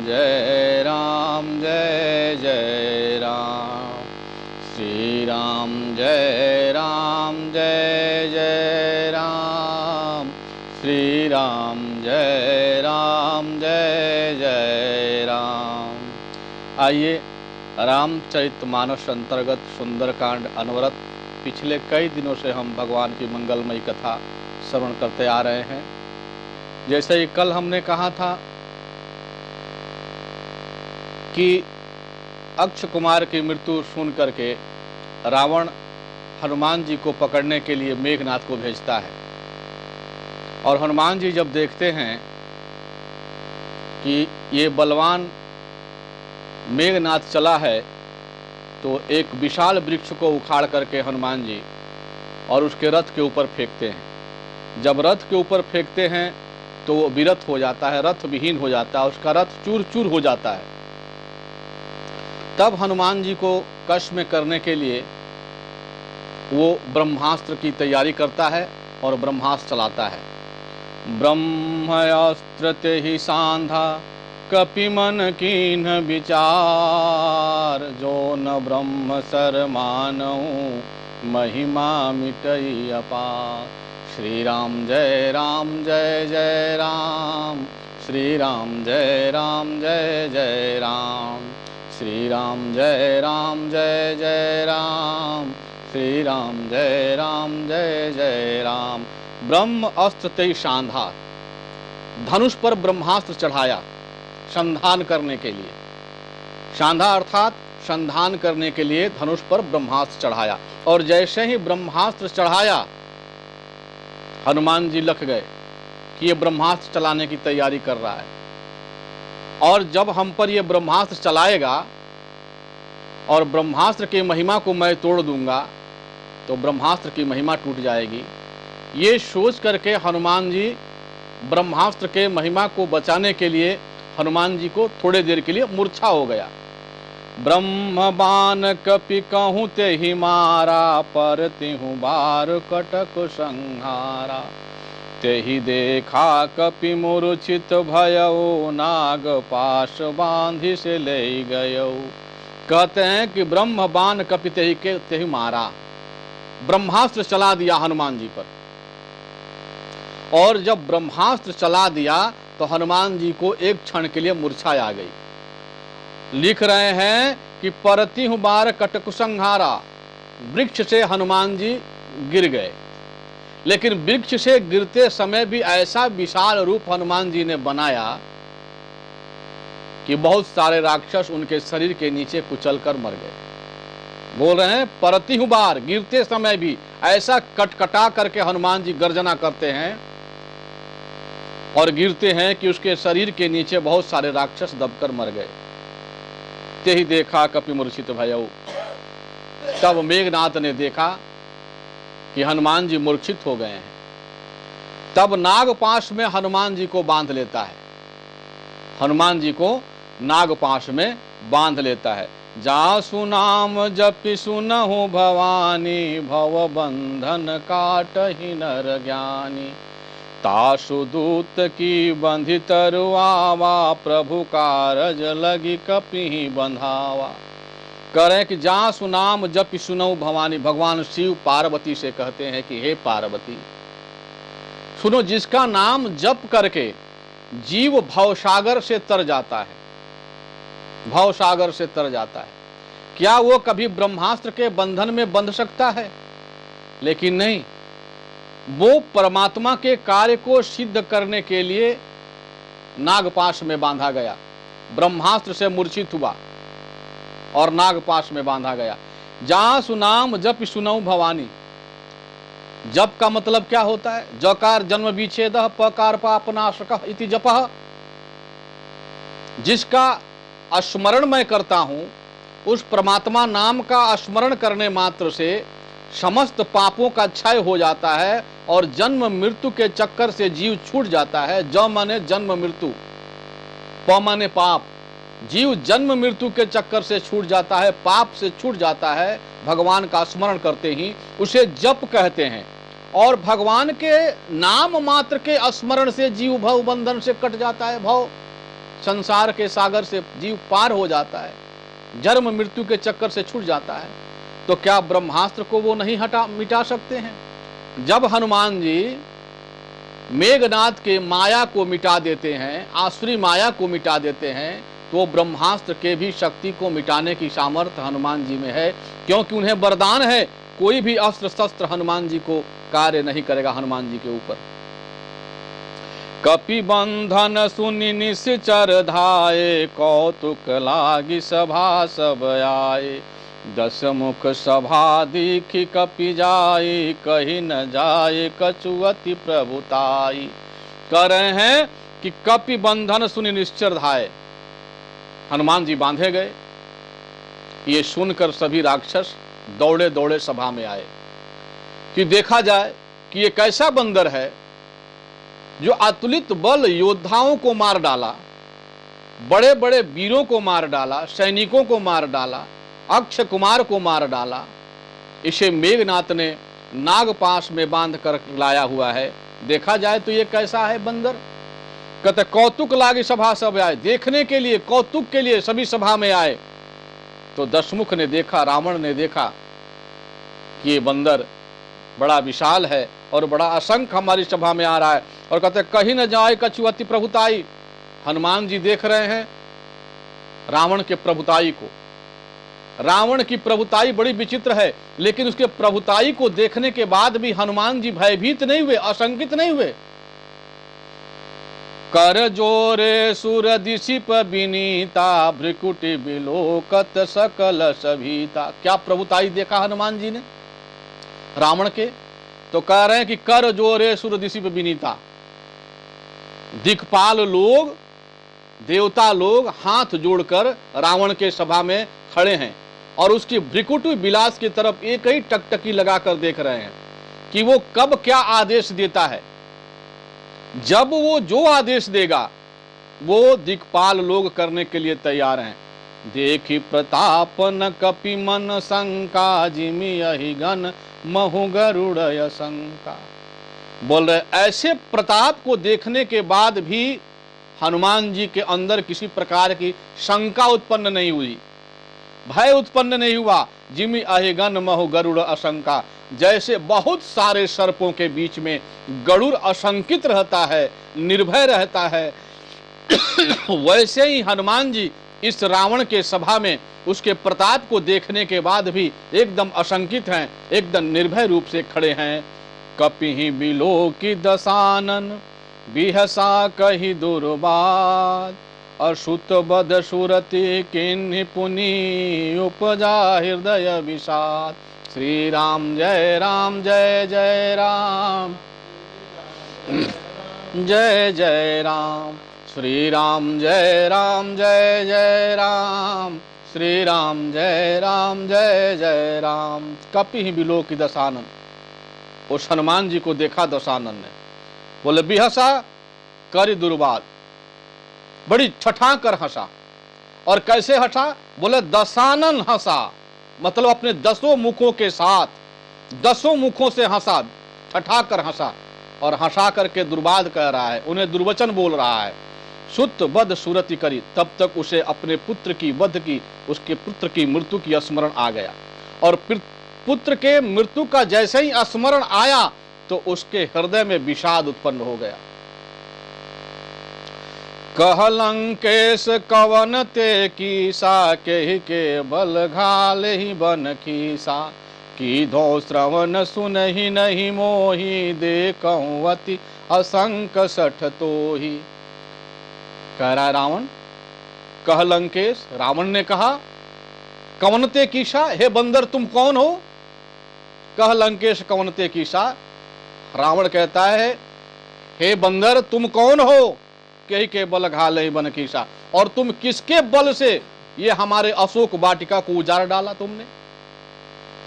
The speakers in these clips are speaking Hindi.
जय राम जय जय राम। श्री राम जय राम जय जय राम। श्री राम जय राम जय जय राम। आइए रामचरितमानस अंतर्गत सुंदरकांड अनवरत पिछले कई दिनों से हम भगवान की मंगलमयी कथा श्रवण करते आ रहे हैं। जैसे ही कल हमने कहा था कि अक्ष कुमार की मृत्यु सुन करके रावण हनुमान जी को पकड़ने के लिए मेघनाथ को भेजता है, और हनुमान जी जब देखते हैं कि ये बलवान मेघनाथ चला है तो एक विशाल वृक्ष को उखाड़ करके हनुमान जी और उसके रथ के ऊपर फेंकते हैं। जब रथ के ऊपर फेंकते हैं तो वो विरथ हो जाता है, रथ विहीन हो जाता है, उसका रथ चूर चूर हो जाता है। तब हनुमान जी को कष्ट में करने के लिए वो ब्रह्मास्त्र की तैयारी करता है और ब्रह्मास्त्र चलाता है। ब्रह्मास्त्र ते ही सांधा कपि मन कीन्ह विचार, जो न ब्रह्म सर मानऊ महिमा मिटई अपार। श्री राम जय जय राम। श्री राम जय जय राम। श्री राम जय जय राम। श्री राम जय जय राम। ब्रह्म अस्त्र ते सांधा, धनुष पर ब्रह्मास्त्र चढ़ाया संधान करने के लिए। सांधा अर्थात संधान करने के लिए धनुष पर ब्रह्मास्त्र चढ़ाया, और जैसे ही ब्रह्मास्त्र चढ़ाया हनुमान जी लख गए कि ये ब्रह्मास्त्र चलाने की तैयारी कर रहा है, और जब हम पर ये ब्रह्मास्त्र चलाएगा और ब्रह्मास्त्र की महिमा को मैं तोड़ दूंगा तो ब्रह्मास्त्र की महिमा टूट जाएगी। ये सोच करके हनुमान जी ब्रह्मास्त्र के महिमा को बचाने के लिए हनुमान जी को थोड़े देर के लिए मूर्छा हो गया। ब्रह्म बाण कपि कहूँ ते ही मारा, पर तिहु बार कटक संहारा। ते ही देखा कपि मूर्छित भयउ, नाग पाश बांधि से ले गयो। कहते हैं कि ब्रह्म बाण कपि ते ही मारा, ब्रह्मास्त्र चला दिया हनुमान जी पर, और जब ब्रह्मास्त्र चला दिया तो हनुमान जी को एक क्षण के लिए मूर्छा आ गई। लिख रहे हैं कि परति हूं बार कटक संहारा, वृक्ष से हनुमान जी गिर गए, लेकिन वृक्ष से गिरते समय भी ऐसा विशाल रूप हनुमान जी ने बनाया कि बहुत सारे राक्षस उनके शरीर के नीचे कुचल कर मर गए। बोल रहे हैं परति हूं बार, गिरते समय भी ऐसा कटकटा करके हनुमान जी गर्जना करते हैं और गिरते हैं कि उसके शरीर के नीचे बहुत सारे राक्षस दबकर मर गए। ते ही देखा कपि मूर्छित भयउ, तब मेघनाथ ने देखा कि हनुमान जी मूर्छित हो गए हैं। तब नागपाश में हनुमान जी को बांध लेता है, हनुमान जी को नागपाश में बांध लेता है। जासु नाम जपि सुनहु भवानी, भव बंधन काटहि नर ज्ञानी। तासु दूत की बंधि तरुआवा, प्रभु कारज लगी कपि बंधावा। करें कि जासु नाम जपि सुनहु भवानी, भगवान शिव पार्वती से कहते हैं कि हे पार्वती सुनो, जिसका नाम जप करके जीव भवसागर से तर जाता है, भवसागर से तर जाता है, क्या वो कभी ब्रह्मास्त्र के बंधन में बंध सकता है? लेकिन नहीं, वो परमात्मा के कार्य को सिद्ध करने के लिए नागपाश में बांधा गया, ब्रह्मास्त्र से मूर्छित हुआ और नागपाश में बांधा गया। जहां सुनाम जप सुनऊ भवानी, जप का मतलब क्या होता है? जकार जन्म विच्छेद पकार पापनाशक इति जपः। जिसका स्मरण मैं करता हूं, उस परमात्मा नाम का स्मरण करने मात्र से समस्त पापों का क्षय हो जाता है और जन्म मृत्यु के चक्कर से जीव छूट जाता है। ज माने जन्म मृत्यु, प माने पाप। जीव जन्म मृत्यु के चक्कर से छूट जाता है, पाप से छूट जाता है भगवान का स्मरण करते ही, उसे जप कहते हैं। और भगवान के नाम मात्र के स्मरण से जीव भव बंधन से कट जाता है, भव संसार के सागर से जीव पार हो जाता है, जन्म मृत्यु के चक्कर से छूट जाता है, तो क्या ब्रह्मास्त्र को वो नहीं मिटा सकते हैं? जब हनुमान जी मेघनाद के माया को मिटा देते हैं, आसुरी माया को मिटा देते हैं, तो ब्रह्मास्त्र के भी शक्ति को मिटाने की सामर्थ्य हनुमान जी में है, क्योंकि उन्हें वरदान है, कोई भी अस्त्र शस्त्र हनुमान जी को कार्य नहीं करेगा हनुमान जी के ऊपर। कपि बंधन सुनि निश्चर धाये, कौतुक लागी सभा सब आए, दस मुख सभा दीखी कपि जाए, कही न जाए कछुअति प्रभुताई। कह रहे हैं कि कपि बंधन सुनि निश्चर धाये, हनुमान जी बांधे गए। ये सुनकर सभी राक्षस दौड़े दौड़े सभा में आए कि देखा जाए कि ये कैसा बंदर है जो अतुलित बल योद्धाओं को मार डाला, बड़े बड़े वीरों को मार डाला, सैनिकों को मार डाला, अक्षय कुमार को मार डाला। इसे मेघनाथ ने नागपाश में बांध कर लाया हुआ है। देखा जाए तो ये कैसा है बंदर। कहते कौतुक लागी सभा सब आए, देखने के लिए, कौतुक के लिए सभी सभा में आए। तो दशमुख ने देखा, रावण ने देखा कि ये बंदर बड़ा विशाल है और बड़ा असंख्य हमारी सभा में आ रहा है, और कहते कहीं न जाए कछुअति प्रभुताई। हनुमान जी देख रहे हैं रावण के प्रभुताई को। रावण की प्रभुताई बड़ी विचित्र है, लेकिन उसके प्रभुताई को देखने के बाद भी हनुमान जी भयभीत नहीं हुए, आशंकित नहीं हुए। कर जोरे सुर दिशिप विनीता, भ्रिकुटि बिलोकत सकल सभीता। क्या प्रभुताई देखा हनुमान जी ने रावण के? तो कह रहे हैं कि कर जोरे सुर दिशिप विनीता, दिक्पाल लोग, देवता लोग हाथ जोड़कर रावण के सभा में खड़े हैं और उसकी भ्रिकुटि विलास की तरफ एक ही टकटकी लगाकर देख रहे हैं कि वो कब क्या आदेश देता है। जब वो जो आदेश देगा वो दिक्पाल लोग करने के लिए तैयार हैं। देखी प्रताप न कपि मन शंका, जिमि यही गण महु गरुड़ शंका। बोल रहे ऐसे प्रताप को देखने के बाद भी हनुमान जी के अंदर किसी प्रकार की शंका उत्पन्न नहीं हुई, भय उत्पन्न नहीं हुआ। जिमि अहिगन महु गरुड़ अशंका, जैसे बहुत सारे सर्पों के बीच में गरुड़ अशंकित रहता है, निर्भय रहता है, वैसे ही हनुमान जी इस रावण के सभा में उसके प्रताप को देखने के बाद भी एकदम अशंकित हैं, एकदम निर्भय रूप से खड़े हैं। कपिहि बिलोकि दशानन, बिहसा कही दुर्बाद, अशुत बद सुरति किन्हि पुनि उपजा हृदय विषाद। श्री राम जय राम जय जय राम, जय जय राम। श्री राम जय राम जय जय राम, श्री राम जय राम जय जय राम। कपिहि बिलोकि दशानन, उस हनुमान जी को देखा दशानन ने। बोले बिहसा करी दुर्बाद, बड़ी ठठा कर हंसा। और कैसे हंसा? बोले दशानन हंसा, मतलब अपने 10 मुखों के साथ 10 मुखों से हंसा, ठठा कर हंसा। और हंसा करके दुर्बाद कह रहा है, उन्हें दुर्वचन बोल रहा है। सुत बद सुरति करी, तब तक उसे अपने पुत्र की वध की, उसके पुत्र की मृत्यु की स्मरण आ गया। और पुत्र के मृत्यु का जैसे ही स्मरण आया तो उसके हृदय में विषाद उत्पन्न हो गया। कह लंकेश कवन ते कीसा, के बल घाल ही बन कीसा, की धो श्रवण सुनहि नहीं मोही, देखहु अति असंक सठ तोही। कह रहा है रावण, कह लंकेश, रावण ने कहा कवनते कीसा, हे बंदर तुम कौन हो? कह लंकेश कवनते कीसा, रावण कहता है हे बंदर तुम कौन हो? कही के बल घाल ही बन कीसा, और तुम किसके बल से ये हमारे अशोक वाटिका को उजाड़ डाला? तुमने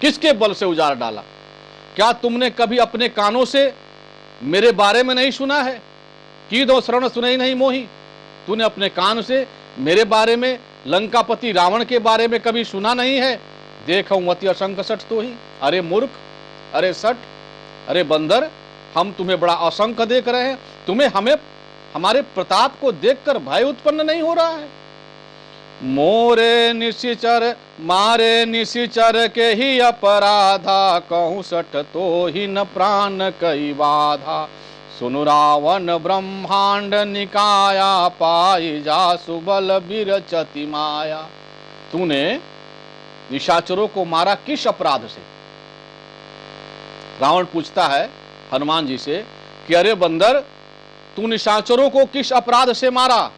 किसके बल से उजाड़ डाला? क्या तुमने कभी अपने कानों से मेरे बारे में नहीं सुना है? की दो श्रवण सुने ही नहीं मोही, तूने अपने कान से मेरे बारे में, लंकापति रावण के बारे में कभी सुना नहीं है? देखो मति असंक सठ तो ही। अरे मूर्ख, अरे सठ, अरे बंदर, हम तुम्हें बड़ा असंख्य देख रहे हैं, तुम्हें हमें हमारे प्रताप को देखकर भय उत्पन्न नहीं हो रहा है? मोरे निशिचर मारे निशिचर के ही अपराधा, कहूँ सठ तो ही न प्राण कई बाधा। सुनु रावण ब्रह्मांड निकाया, पाई जा सुबल बिरचति माया। तूने निशाचरों को मारा किस अपराध से? रावण पूछता है हनुमान जी से कि अरे बंदर, तू निशाचरों को किस अपराध से मारा?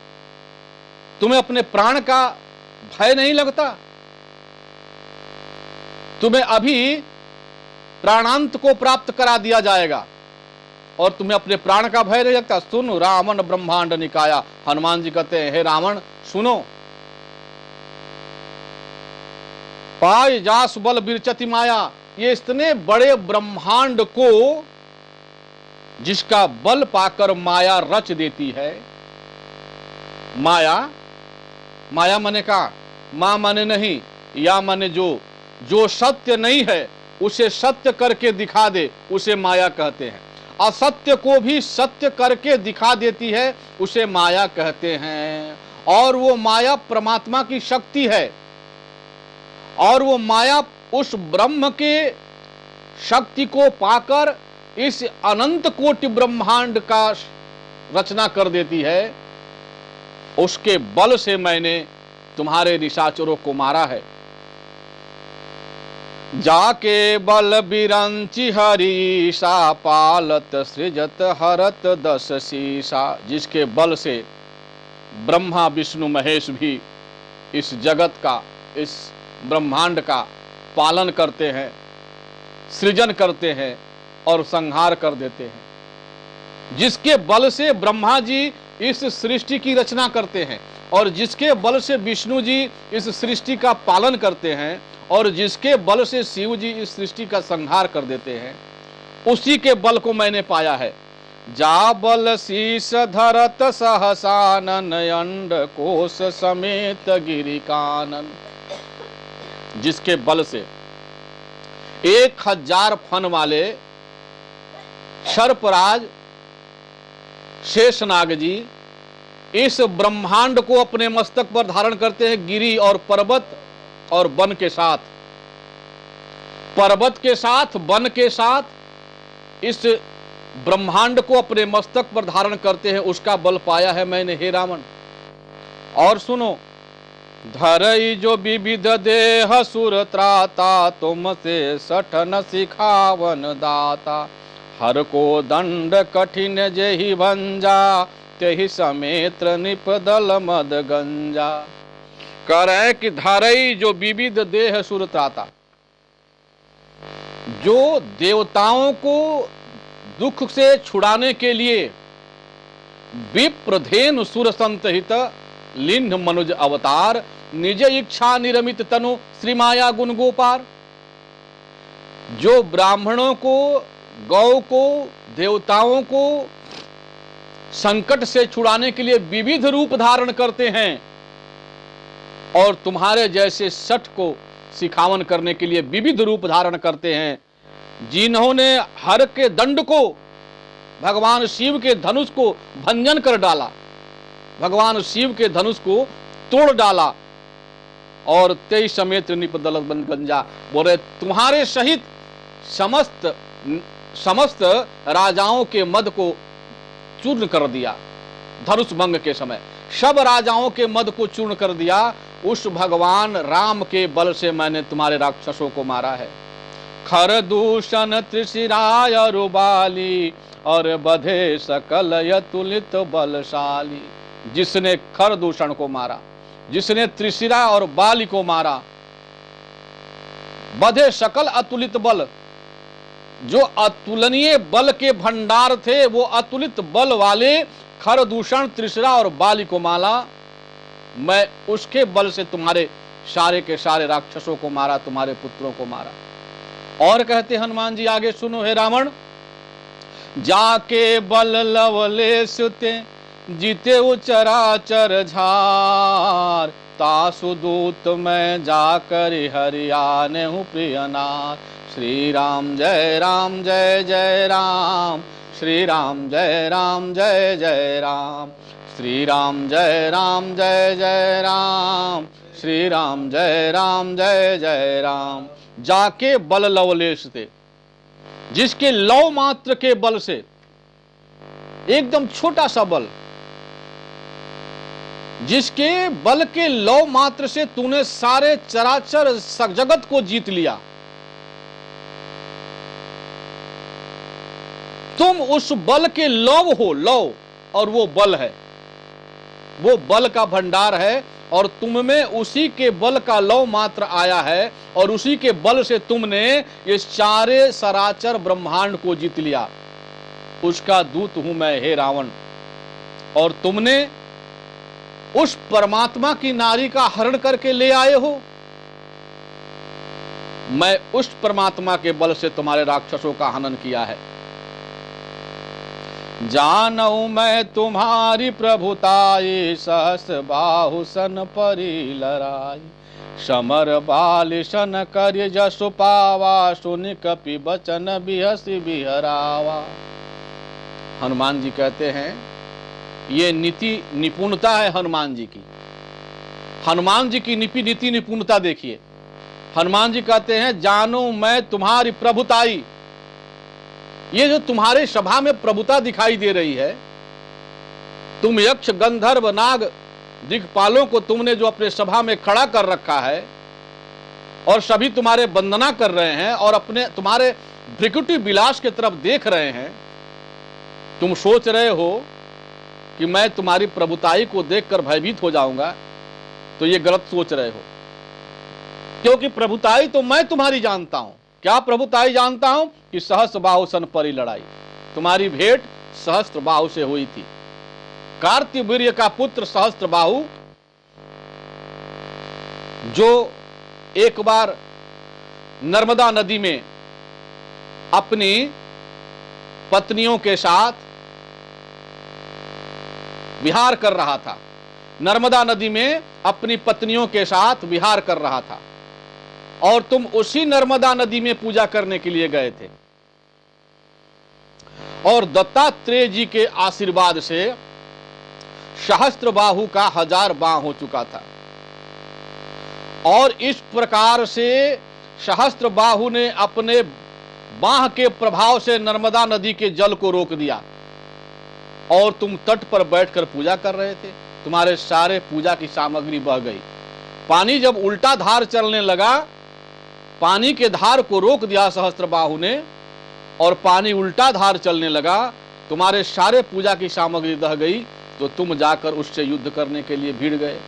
तुम्हें अपने प्राण का भय नहीं लगता? तुम्हें अभी प्राणांत को प्राप्त करा दिया जाएगा और तुम्हें अपने प्राण का भय नहीं लगता? सुन रावण ब्रह्मांड निकाया। हनुमान जी कहते हैं, हे रावण सुनो, पाई जास बल बिरचति माया। ये इतने बड़े ब्रह्मांड को जिसका बल पाकर माया रच देती है। माया, माया माने का, मां माने नहीं, या माने जो सत्य नहीं है उसे सत्य करके दिखा दे, उसे माया कहते हैं। असत्य को भी सत्य करके दिखा देती है, उसे माया कहते हैं। और वो माया परमात्मा की शक्ति है, और वो माया उस ब्रह्म के शक्ति को पाकर इस अनंत कोटि ब्रह्मांड का रचना कर देती है। उसके बल से मैंने तुम्हारे निशाचरों को मारा है। जाके बल बिरंचि हरीशा, पालत सृजत हरत दस शीशा। जिसके बल से ब्रह्मा विष्णु महेश भी इस जगत का, इस ब्रह्मांड का पालन करते हैं, सृजन करते हैं और संहार कर देते हैं। जिसके बल से ब्रह्मा जी इस सृष्टि की रचना करते हैं, और जिसके बल से विष्णु जी इस सृष्टि का पालन करते हैं, और जिसके बल से शिव जी इस सृष्टि का संहार कर देते हैं, उसी के बल को मैंने पाया है। जा बल शीस धरत सहसानन, अंड कोश समेत गिरि कानन। जिसके बल से 1000 फन वाले सर्पराज शेषनाग जी इस ब्रह्मांड को अपने मस्तक पर धारण करते हैं। गिरी और पर्वत और वन के साथ, पर्वत के साथ, वन के साथ इस ब्रह्मांड को अपने मस्तक पर धारण करते हैं। उसका बल पाया है मैंने, हे रावण। और सुनो, धरई जो विविध देह सुर त्राता, तुमसे सठन सिखावन दाता। हर को दंड कठिन जेहि भंजा, तेहि समेत्र निपदल मद गंजा। कह रहे हैं कि धरई जो विविध देह सुर त्राता, जो देवताओं को दुख से छुड़ाने के लिए विप्रधेनु सुर संतहित लिन्ह मनुज अवतार, निज इच्छा निरमित तनु श्री माया गुण गोपार। जो ब्राह्मणों को, गौ को, देवताओं को संकट से छुड़ाने के लिए विविध रूप धारण करते हैं, और तुम्हारे जैसे सठ को सिखावन करने के लिए विविध रूप धारण करते हैं। जिन्होंने हर के दंड को, भगवान शिव के धनुष को भंजन कर डाला, भगवान शिव के धनुष को तोड़ डाला, और 23 समेत निपदल गंजा। बोले तुम्हारे सहित समस्त राजाओं के मद को चूर्ण कर दिया। धनुष भंग के समय सब राजाओं के मद को चूर्ण कर दिया। उस भगवान राम के बल से मैंने तुम्हारे राक्षसों को मारा है। खर दूषण त्रिशिराय रुबाली, और बधे सकल यतुलित बलशाली। जिसने खर दूषण को मारा, जिसने त्रिशिरा और बाली को मारा, बधे सकल अतुलित बल, जो अतुलनीय बल के भंडार थे, वो अतुलित बल वाले खर दूषण, त्रिशिरा और बाली को माला। मैं उसके बल से तुम्हारे सारे के सारे राक्षसों को मारा, तुम्हारे पुत्रों को मारा। और कहते हनुमान जी आगे सुनो, हे रावण, जाके बल लवले सुते, जीते चराचर झार। तासु दूत मैं जाकर हरियाने हूँ प्रियनार। श्री राम जय जय राम, श्री राम जय राम जय जय राम, श्री राम जय राम जय जय राम, श्री राम जय राम जय जय राम। जाके बल लवलेश थे, जिसके लव मात्र के बल से, एकदम छोटा सा बल, जिसके बल के लव मात्र से तूने सारे चराचर जगत को जीत लिया। तुम उस बल के लव हो, लव, और वो बल है, वो बल का भंडार है, और तुम में उसी के बल का लव मात्र आया है, और उसी के बल से तुमने ये सारे सराचर ब्रह्मांड को जीत लिया। उसका दूत हूं मैं हे रावण, और तुमने उस परमात्मा की नारी का हरण करके ले आए हो। मैं उस परमात्मा के बल से तुम्हारे राक्षसों का हनन किया है। जानऊ मैं तुम्हारी प्रभुताई, सहस्र बाहु सन परी लड़ाई, समर बाल सन कर जसु पावा, सुन कपि बचन बिहसी बिहरावा। हनुमान जी कहते हैं, ये नीति निपुणता है हनुमान जी की। हनुमान जी की नीति निपुणता देखिए। हनुमान जी कहते हैं, जानो मैं तुम्हारी प्रभुताई। ये जो तुम्हारे सभा में प्रभुता दिखाई दे रही है, तुम यक्ष गंधर्व नाग दिक्पालों को तुमने जो अपने सभा में खड़ा कर रखा है, और सभी तुम्हारे वंदना कर रहे हैं और अपने तुम्हारे भ्रिकुटी विलास की तरफ देख रहे हैं। तुम सोच रहे हो कि मैं तुम्हारी प्रभुताई को देखकर भयभीत हो जाऊंगा, तो ये गलत सोच रहे हो, क्योंकि प्रभुताई तो मैं तुम्हारी जानता हूं। क्या प्रभुताई जानता हूं? कि सहस्त्र बाहु सन परी लड़ाई, तुम्हारी भेंट सहस्त्र बाहु से हुई थी। कार्तिवीर्य का पुत्र सहस्त्र बाहु, जो एक बार नर्मदा नदी में अपनी पत्नियों के साथ विहार कर रहा था, नर्मदा नदी में अपनी पत्नियों के साथ विहार कर रहा था, और तुम उसी नर्मदा नदी में पूजा करने के लिए गए थे, और दत्तात्रेय जी के आशीर्वाद से सहस्त्र बाहु का 1000 बाह हो चुका था, और इस प्रकार से सहस्त्र बाहु ने अपने बाह के प्रभाव से नर्मदा नदी के जल को रोक दिया, और तुम तट पर बैठकर पूजा कर रहे थे। तुम्हारे सारे पूजा की सामग्री बह गई। पानी जब उल्टा धार चलने लगा, पानी के धार को रोक दिया सहस्त्र बाहु ने, और पानी उल्टा धार चलने लगा, तुम्हारे सारे पूजा की सामग्री दह गई। तो तुम जाकर उससे युद्ध करने के लिए भिड़ गए,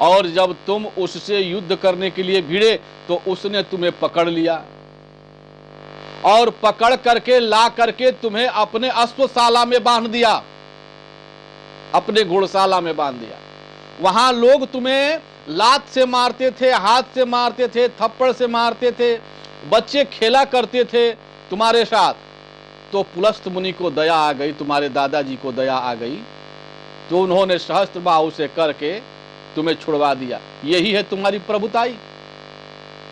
और जब तुम उससे युद्ध करने के लिए भिड़े तो उसने तुम्हें पकड़ लिया, और पकड़ करके ला करके तुम्हें अपने अश्वशाला में बांध दिया, अपने घोड़शाला में बांध दिया। वहां लोग तुम्हें लात से मारते थे, हाथ से मारते थे, थप्पड़ से मारते थे, बच्चे खेला करते थे तुम्हारे साथ। तो पुलस्त मुनि को दया आ गई, तुम्हारे दादाजी को दया आ गई, तो उन्होंने सहस्त्र बाहु से करके तुम्हें छुड़वा दिया। यही है तुम्हारी प्रभुताई।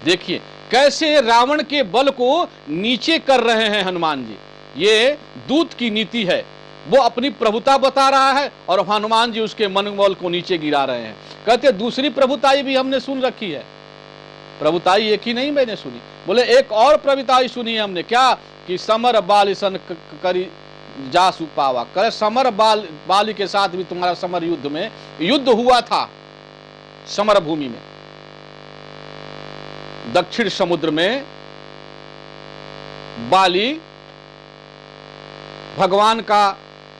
देखिए कैसे रावण के बल को नीचे कर रहे हैं हनुमान जी। ये दूत की नीति है, वो अपनी प्रभुता बता रहा है और हनुमान जी उसके मनोबल को नीचे गिरा रहे हैं। कहते दूसरी प्रभुताई भी हमने सुन रखी है। प्रभुताई एक ही नहीं मैंने सुनी, बोले एक और प्रभुताई सुनी है हमने। क्या? कि समर बाल सन करी जासु पावा। करे समर बाली के साथ भी तुम्हारा समर युद्ध में युद्ध हुआ था। समर भूमि में दक्षिण समुद्र में बाली भगवान का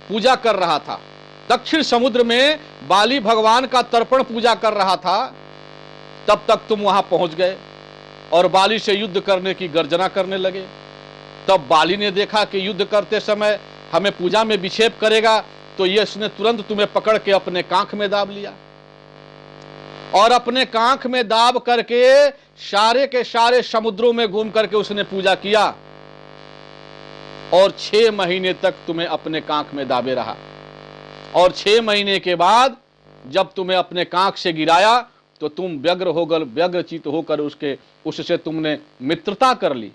पूजा कर रहा था। दक्षिण समुद्र में बाली भगवान का तर्पण पूजा कर रहा था। तब तक तुम वहां पहुंच गए और बाली से युद्ध करने की गर्जना करने लगे। तब बाली ने देखा कि युद्ध करते समय हमें पूजा में विक्षेप करेगा, तो इसने तुरंत तुम्हें पकड़ के अपने कांख में दाब लिया, और अपने कांख में दाब करके सारे के सारे समुद्रों में घूम करके उसने पूजा किया, और 6 महीने तक तुम्हें अपने कांख में दाबे रहा। और 6 महीने के बाद जब तुम्हें अपने कांख से गिराया तो तुम व्यग्रचित होकर उससे तुमने मित्रता कर ली।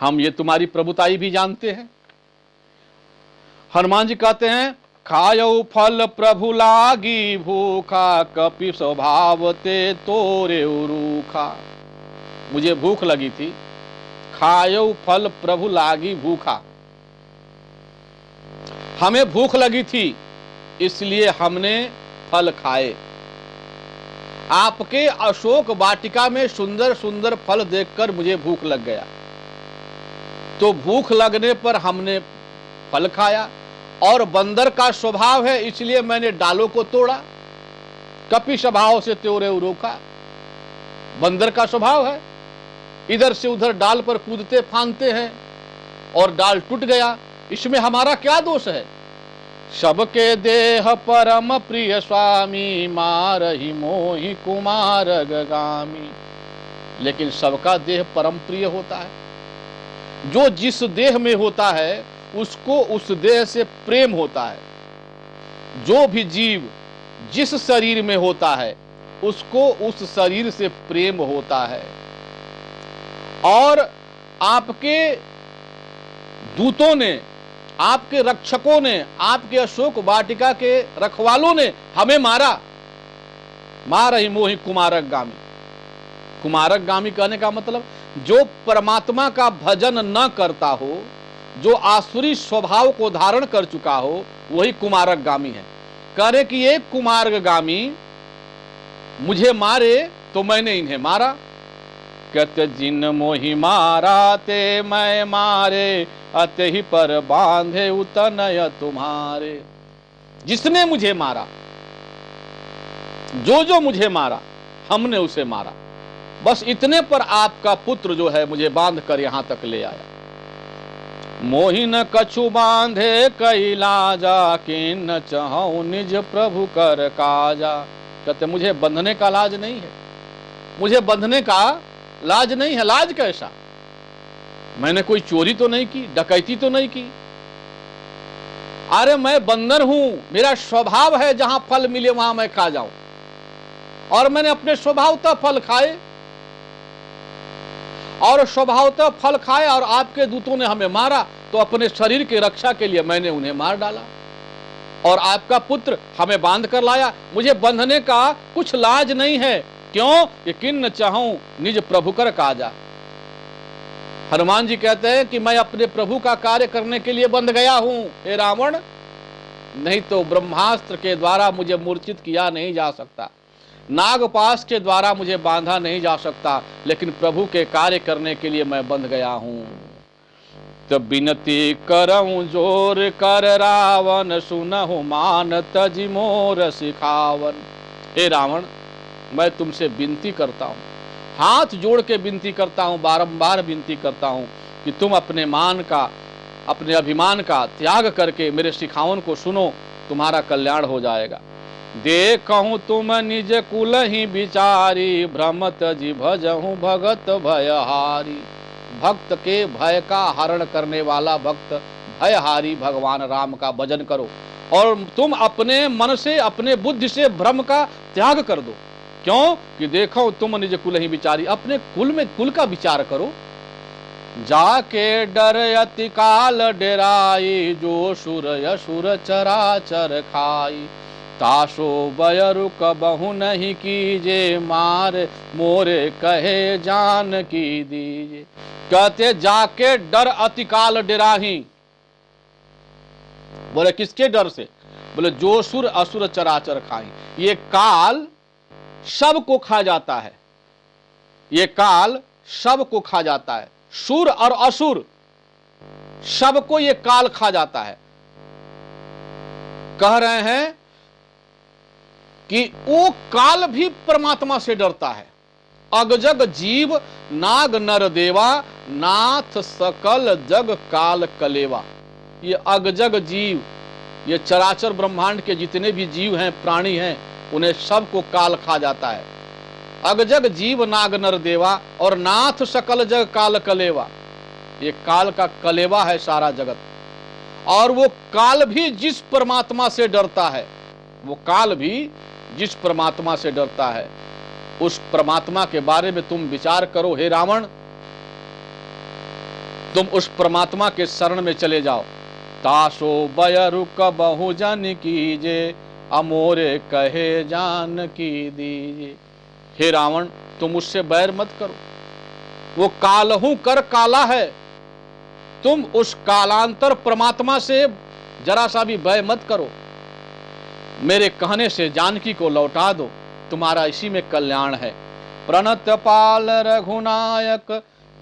हम ये तुम्हारी प्रभुताई भी जानते हैं। हनुमान जी कहते हैं, खायो फल प्रभु लागी भूखा, कपि स्वभाव ते तोरे रूखा। मुझे भूख लगी थी, खायो फल प्रभु लागी भूखा, हमें भूख लगी थी इसलिए हमने फल खाए। आपके अशोक वाटिका में सुंदर सुंदर फल देखकर मुझे भूख लग गया, तो भूख लगने पर हमने फल खाया। और बंदर का स्वभाव है इसलिए मैंने डालों को तोड़ा, कपि स्वभाव से त्योरे रोका। बंदर का स्वभाव है, इधर से उधर डाल पर कूदते फांदते हैं और डाल टूट गया, इसमें हमारा क्या दोष है। सबके देह परम प्रिय स्वामी, मारहि मोहि कुमार गामी। लेकिन सबका देह परम प्रिय होता है, जो जिस देह में होता है उसको उस देह से प्रेम होता है। जो भी जीव जिस शरीर में होता है उसको उस शरीर से प्रेम होता है। और आपके दूतों ने, आपके रक्षकों ने, आपके अशोक वाटिका के रखवालों ने हमें मारा। मारहि मोहि कुमारक गामी। कुमारक गामी कहने का मतलब जो परमात्मा का भजन न करता हो, जो आसुरी स्वभाव को धारण कर चुका हो, वही कुमारक गामी है। कह रहे कि एक कुमारक गामी मुझे मारे तो मैंने इन्हें मारा। कहते जिन मोहि मारा ते मैं मारे, अते ही पर बांधे उतनय तुम्हारे। जिसने मुझे मारा, जो मुझे मारा, हमने उसे मारा। बस इतने पर आपका पुत्र जो है मुझे बांध कर यहां तक ले आया। मोहि न कछु बांधे कैलाजा, किन चाहूं निज प्रभु कर काजा। कहते मुझे बंधने का लाज नहीं है, मुझे बंधने का लाज नहीं है। लाज कैसा? मैंने कोई चोरी तो नहीं की, डकैती तो नहीं की। अरे मैं बंदर हूं, मेरा स्वभाव है जहां फल मिले वहां मैं खा जाऊं, और मैंने अपने स्वभावतः फल खाए, और स्वभावतः फल खाए। और आपके दूतों ने हमें मारा तो अपने शरीर की रक्षा के लिए मैंने उन्हें मार डाला, और आपका पुत्र हमें बांध कर लाया। मुझे बंधने का कुछ लाज नहीं है। क्यों? कि किन चाहूं निज प्रभु कर काजा। हनुमान जी कहते हैं कि मैं अपने प्रभु का कार्य करने के लिए बंध गया हूं हे रावण, नहीं तो ब्रह्मास्त्र के द्वारा मुझे मूर्छित किया नहीं जा सकता, नागपाश के द्वारा मुझे बांधा नहीं जा सकता, लेकिन प्रभु के कार्य करने के लिए मैं बंध गया हूं। तो बिनती करऊं जोर कर रावण, सुनहु मान तजि मोर सिखावन। हे रावण, मैं तुमसे विनती करता हूं, हाथ जोड़ के विनती करता हूं, बारंबार विनती करता हूं कि तुम अपने मान का, अपने अभिमान का त्याग करके मेरे सिखावन को सुनो, तुम्हारा कल्याण हो जाएगा। देखूं तुम निज कुल ही विचारी, भ्रमत जी भजहूं भगत भयहारी। भक्त के भय का हरण करने वाला भक्त भयहारी भगवान राम का भजन करो, और तुम अपने मन से, अपने बुद्धि से भ्रम का त्याग कर दो। क्यों? कि देखो तुम निज कुल ही विचारी, अपने कुल में, कुल का विचार करो। जाके डर अति काल डेराई, जो सुर असुर चराचर खाई। तासो बयरु कबहु नहीं कीजे, मार मोरे कहे जान की दीजे। कहते जाके डर अति काल डेराही। बोले किसके डर से? बोले जो सुर असुर चराचर खाई। ये काल सब को खा जाता है, ये काल सब को खा जाता है। सुर और असुर सबको ये काल खा जाता है। कह रहे हैं कि वो काल भी परमात्मा से डरता है। अगजग जीव नाग नर देवा, नाथ सकल जग काल कलेवा। ये अगजग जीव, ये चराचर ब्रह्मांड के जितने भी जीव हैं, प्राणी हैं, उन्हें सबको काल खा जाता है। अगजग जीव नाग नर देवा, और नाथ सकल जग काल कलेवा। ये काल का कलेवा है सारा जगत। और वो काल भी जिस परमात्मा से डरता है, वो काल भी जिस परमात्मा से डरता है, उस परमात्मा के बारे में तुम विचार करो हे रावण। तुम उस परमात्मा के शरण में चले जाओ। तासो बयरु कबहु जन कीजे, अमोरे कहे जान की दीजे। हे रावण, तुम उससे बैर मत करो, वो कालहू कर काला है। तुम उस कालांतर परमात्मा से जरा सा भी भय मत करो। मेरे कहने से जानकी को लौटा दो, तुम्हारा इसी में कल्याण है। प्रणत पाल रघुनायक,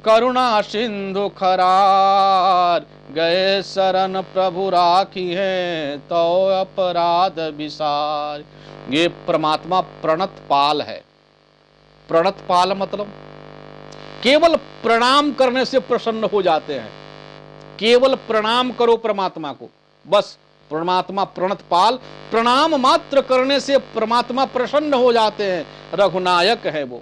करुणा सिंधु खरार, गए शरण प्रभु राखी है, तो अपराध विसार। ये परमात्मा प्रणत पाल है। प्रणत पाल मतलब केवल प्रणाम करने से प्रसन्न हो जाते हैं। केवल प्रणाम करो परमात्मा को, बस परमात्मा प्रणत पाल, प्रणाम मात्र करने से परमात्मा प्रसन्न हो जाते हैं। रघुनायक है वो,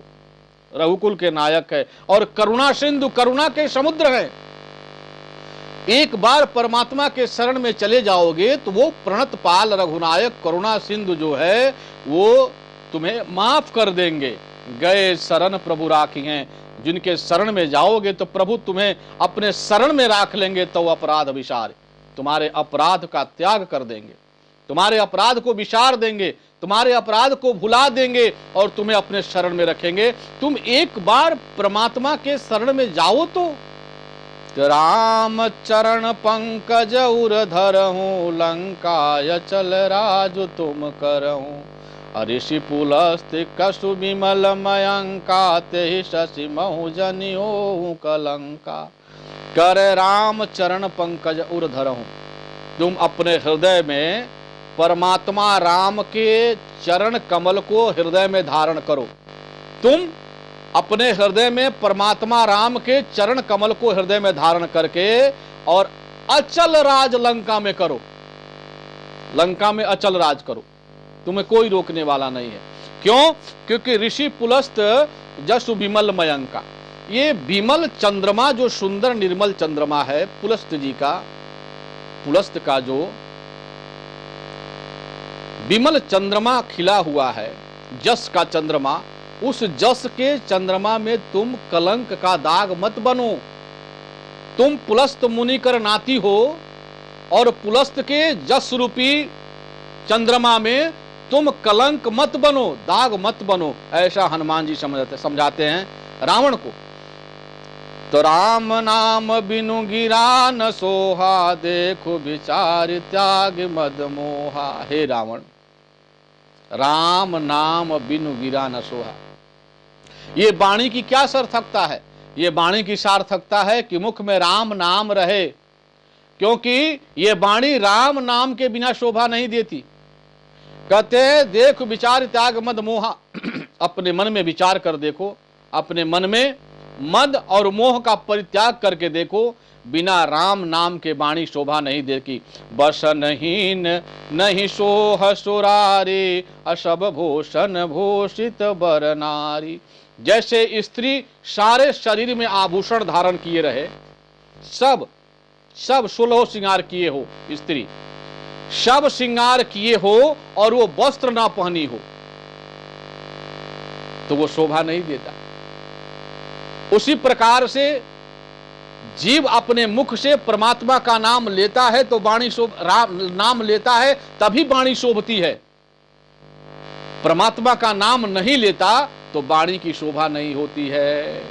रघुकुल के नायक है, और करुणा सिंधु, करुणा के समुद्र है। एक बार परमात्मा के शरण में चले जाओगे तो वो प्रणत पाल रघुनायक करुणा सिंधु जो है वो तुम्हें माफ कर देंगे। गए शरण प्रभु राखी हैं, जिनके शरण में जाओगे तो प्रभु तुम्हें अपने शरण में राख लेंगे, तो अपराध विसार, तुम्हारे अपराध का त्याग कर देंगे, तुम्हारे अपराध को विसार देंगे, तुम्हारे अपराध को भुला देंगे और तुम्हें अपने शरण में रखेंगे। तुम एक बार परमात्मा के शरण में जाओ तो राम चरण पंकज उर धरहूं, लंकाय चल राजु तुम करहूं। ऋषि पुलस्त्य कशु विमल मयंका, ते शशि महु जनियो कलंका। कर राम चरण पंकज उर धरहूं, तुम अपने हृदय में परमात्मा राम के चरण कमल को हृदय में धारण करो। तुम अपने हृदय में परमात्मा राम के चरण कमल को हृदय में धारण करके और अचल राज लंका में करो। लंका में अचल राज करो, तुम्हें कोई रोकने वाला नहीं है। क्यों? क्योंकि ऋषि पुलस्त जसु विमल मयंका, ये विमल चंद्रमा जो सुंदर निर्मल चंद्रमा है पुलस्त जी का, पुलस्त का जो विमल चंद्रमा खिला हुआ है, जस का चंद्रमा, उस जस के चंद्रमा में तुम कलंक का दाग मत बनो। तुम पुलस्त मुनिकर नाती हो और पुलस्त के जस रूपी चंद्रमा में तुम कलंक मत बनो, दाग मत बनो, ऐसा हनुमान जी समझाते हैं रावण को। तो राम नाम बिनु गिरा न सोहा, देखो विचार त्याग मद मोहा। हे रावण, राम नाम बिनु गिरा न सोहा, ये वाणी की क्या सार्थकता है? ये वाणी की सार्थकता है कि मुख में राम नाम रहे, क्योंकि ये वाणी राम नाम के बिना शोभा नहीं देती। कहते देख विचार त्याग मद मोहा, अपने मन में विचार कर देखो, अपने मन में मद और मोह का परित्याग करके देखो, बिना राम नाम के वाणी शोभा नहीं देती। बसनहीन नहीं सोह सुरारी, अशब भूषण भूषित बर नारी। जैसे स्त्री सारे शरीर में आभूषण धारण किए रहे, सब सुलह श्रृंगार किए हो, स्त्री सब श्रृंगार किए हो और वो वस्त्र ना पहनी हो तो वो शोभा नहीं देता। उसी प्रकार से जीव अपने मुख से परमात्मा का नाम लेता है तो वाणी नाम लेता है तभी वाणी शोभती है। परमात्मा का नाम नहीं लेता तो वाणी की शोभा नहीं होती है।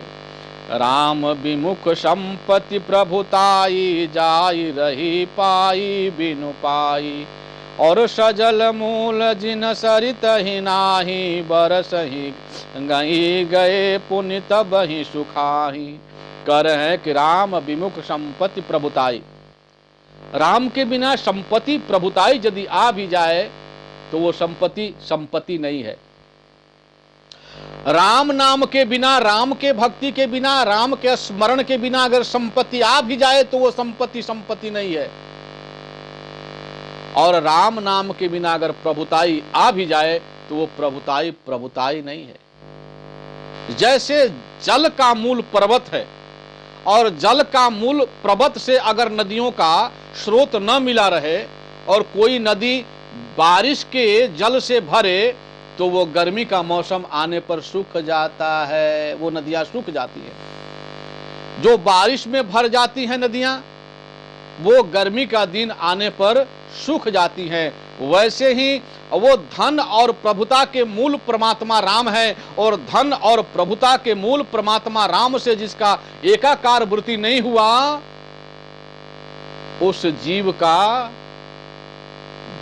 राम विमुख संपत्ति प्रभुताई, जाई रही पाई बिनु पाई। और सजल मूल जिन सरित ही नाही, बरस ही गई गए पुण्य तब ही सुखाही। कर है कि राम विमुख संपत्ति प्रभुताई, राम के बिना संपत्ति प्रभुताई यदि आ भी जाए तो वो संपत्ति नहीं है। राम नाम के बिना, राम के भक्ति के बिना, राम के स्मरण के बिना अगर संपत्ति आ भी जाए तो वो संपत्ति नहीं है। और राम नाम के बिना अगर प्रभुताई आ भी जाए तो वो प्रभुताई नहीं है। जैसे जल का मूल पर्वत है और जल का मूल पर्वत से अगर नदियों का स्रोत न मिला रहे और कोई नदी बारिश के जल से भरे तो वो गर्मी का मौसम आने पर सूख जाता है, वो नदियां सूख जाती है। जो बारिश में भर जाती हैं नदियां, वो गर्मी का दिन आने पर सूख जाती हैं। वैसे ही वो धन और प्रभुता के मूल परमात्मा राम है, और धन और प्रभुता के मूल परमात्मा राम से जिसका एकाकार वृत्ति नहीं हुआ, उस जीव का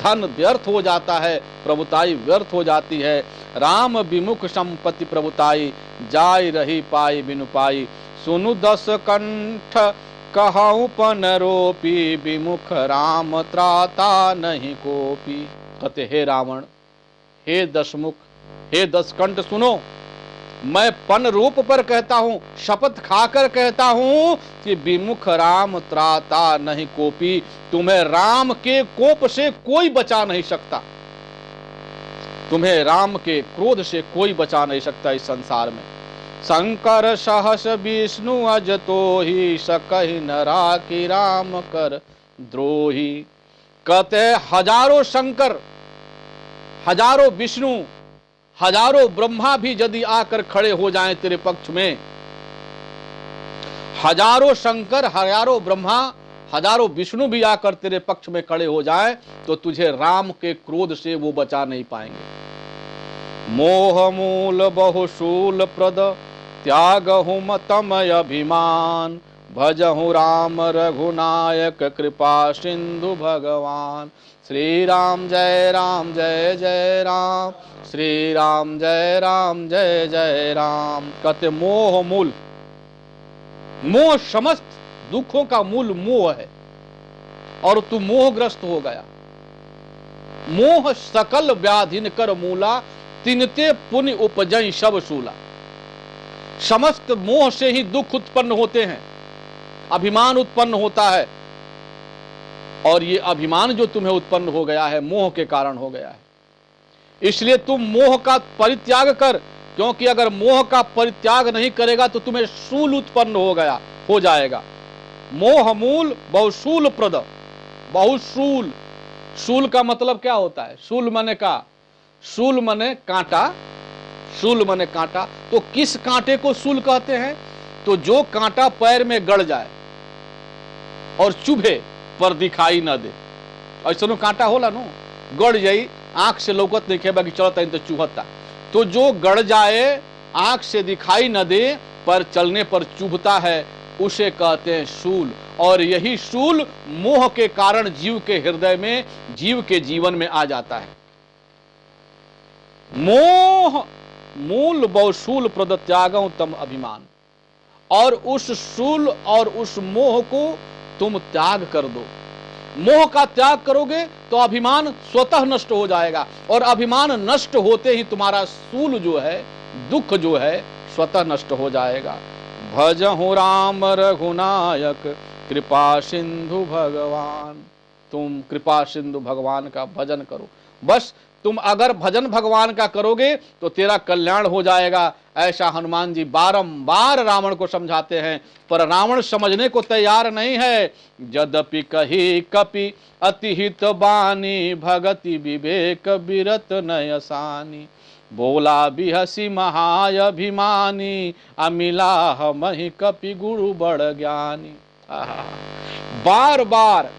धन व्यर्थ हो जाता है, प्रभुताई व्यर्थ हो जाती है। राम विमुख संपत्ति प्रभुताई, जाय रही पाई बिनु पाई। सुनु दस कंठ कहूं पनरोपी, विमुख राम त्राता नहीं कोपी। कहते हे रावण, हे दशमुख, हे दशकंठ, सुनो, मैं पन रूप पर कहता हूं, शपथ खाकर कहता हूं कि विमुख राम त्राता नहीं कोपी। तुम्हें राम के कोप से कोई बचा नहीं सकता, तुम्हें राम के क्रोध से कोई बचा नहीं सकता इस संसार में। शंकर सहस विष्णु अज तो ही, सकहि नरा की राम कर द्रोही। कहते हजारों शंकर, हजारों विष्णु, हजारों ब्रह्मा भी यदि आकर खड़े हो जाएं तेरे पक्ष में, हजारों शंकर, हजारों ब्रह्मा, हजारों विष्णु भी आकर तेरे पक्ष में खड़े हो जाएं, तो तुझे राम के क्रोध से वो बचा नहीं पाएंगे। मोह मूल बहुशूल प्रद, त्यागहु मतमय अभिमान। भजहु राम रघुनायक, कृपा सिंधु भगवान। श्री राम जय राम जय जय राम, श्री राम जय राम जय जय राम। कहते मोह मूल, मोह समस्त दुखों का मूल मोह है, और तू मोहग्रस्त हो गया। मोह सकल व्याधिन कर मूला, तिनते पुण्य उपजई सब शूला। समस्त मोह से ही दुख उत्पन्न होते हैं, अभिमान उत्पन्न होता है, और ये अभिमान जो तुम्हें उत्पन्न हो गया है मोह के कारण हो गया है। इसलिए तुम मोह का परित्याग कर, क्योंकि अगर मोह का परित्याग नहीं करेगा तो तुम्हें शूल उत्पन्न हो जाएगा। मोह मूल बहुशूल प्रद, बहुशूल, शूल का मतलब क्या होता है? शूल माने का, शूल माने कांटा, शूल माने कांटा। तो किस कांटे को शूल कहते हैं? तो जो कांटा पैर में गड़ जाए और चुभे पर दिखाई न दे, ऐसा नो कांटा होला नो, गड़ जाई, आंख से लौकत नहीं बाकी चलता तो चुभता। तो जो गड़ जाए, आंख से दिखाई न दे पर चलने पर चुभता है, उसे कहते हैं शूल। और यही शूल मोह के कारण जीव के हृदय में, जीव के जीवन में आ जाता है। मोह मूल बहुशूल प्रद, त्यागं तम अभिमान। और उस शूल और उस मोह को तुम त्याग कर दो। मोह का त्याग करोगे तो अभिमान स्वतः नष्ट हो जाएगा, और अभिमान नष्ट होते ही तुम्हारा शूल जो है, दुख जो है, स्वतः नष्ट हो जाएगा। भजहु राम रघुनायक, कृपा सिंधु भगवान। तुम कृपा सिंधु भगवान का भजन करो। बस तुम अगर भजन भगवान का करोगे तो तेरा कल्याण हो जाएगा। ऐसा हनुमान जी बारंबार रावण को समझाते हैं, पर रावण समझने को तैयार नहीं है। यद्यपि कही कपि अतिहित बानी, भगति विवेक बिरत नयसानी। बोला बिहसी महाअभिमानी, अमिला हमहि कपि गुरु बड़ ज्ञानी। बार बार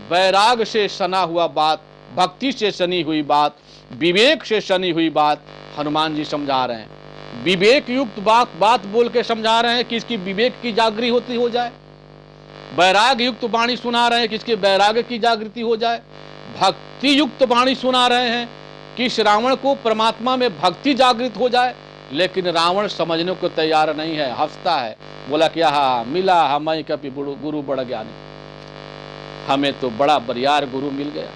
वैराग से सना हुआ बात, भक्ति से सनी हुई बात, विवेक से सनी हुई बात हनुमान जी समझा रहे हैं। विवेक युक्त बात बोल के समझा रहे हैं कि इसकी विवेक की जागृति होती हो जाए। वैराग युक्त वाणी सुना रहे हैं कि इसके वैराग्य की जागृति हो जाए। भक्ति युक्त वाणी सुना रहे हैं कि इस रावण को परमात्मा में भक्ति जागृत हो जाए। लेकिन रावण समझने को तैयार नहीं है, हंसता है, बोला कि हाँ मिला हमें कभी गुरु बड़ा ज्ञानी, हमें तो बड़ा बरियार गुरु मिल गया,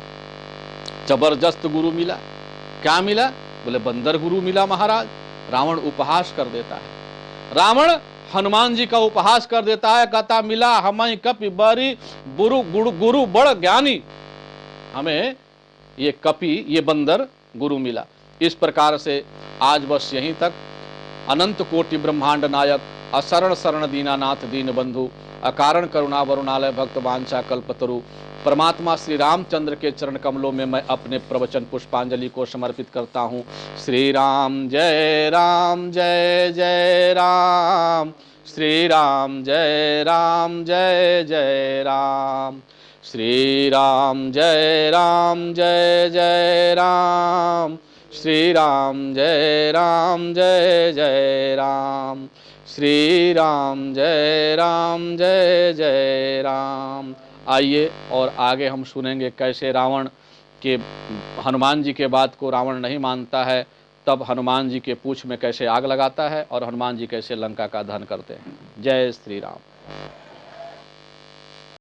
जबरदस्त गुरु मिला। क्या मिला? बोले बंदर गुरु मिला महाराज। रावण उपहास कर देता है, रावण हनुमान जी का उपहास कर देता है, कहता मिला हमें कपि बरी गुरु बड़ ज्ञानी, हमें ये कपि, ये बंदर गुरु मिला। इस प्रकार से आज बस यहीं तक। अनंत कोटि ब्रह्मांड नायक, असरण शरण दीनानाथ दीन बंधु, अकारण करुणा वरुणालय भक्त वांछा कल्पतरु, परमात्मा श्री रामचंद्र के चरण कमलों में मैं अपने प्रवचन पुष्पांजलि को समर्पित करता हूँ। श्री राम जय जय राम, श्री राम जय राम जय जय राम। श्री राम जय राम जय जय राम। श्री राम जय राम जय जय राम। श्री राम जय राम जय जय राम। आइए और आगे हम सुनेंगे कैसे रावण के हनुमान जी के बात को रावण नहीं मानता है, तब हनुमान जी के पूंछ में कैसे आग लगाता है और हनुमान जी कैसे लंका का दहन करते हैं। जय श्री राम।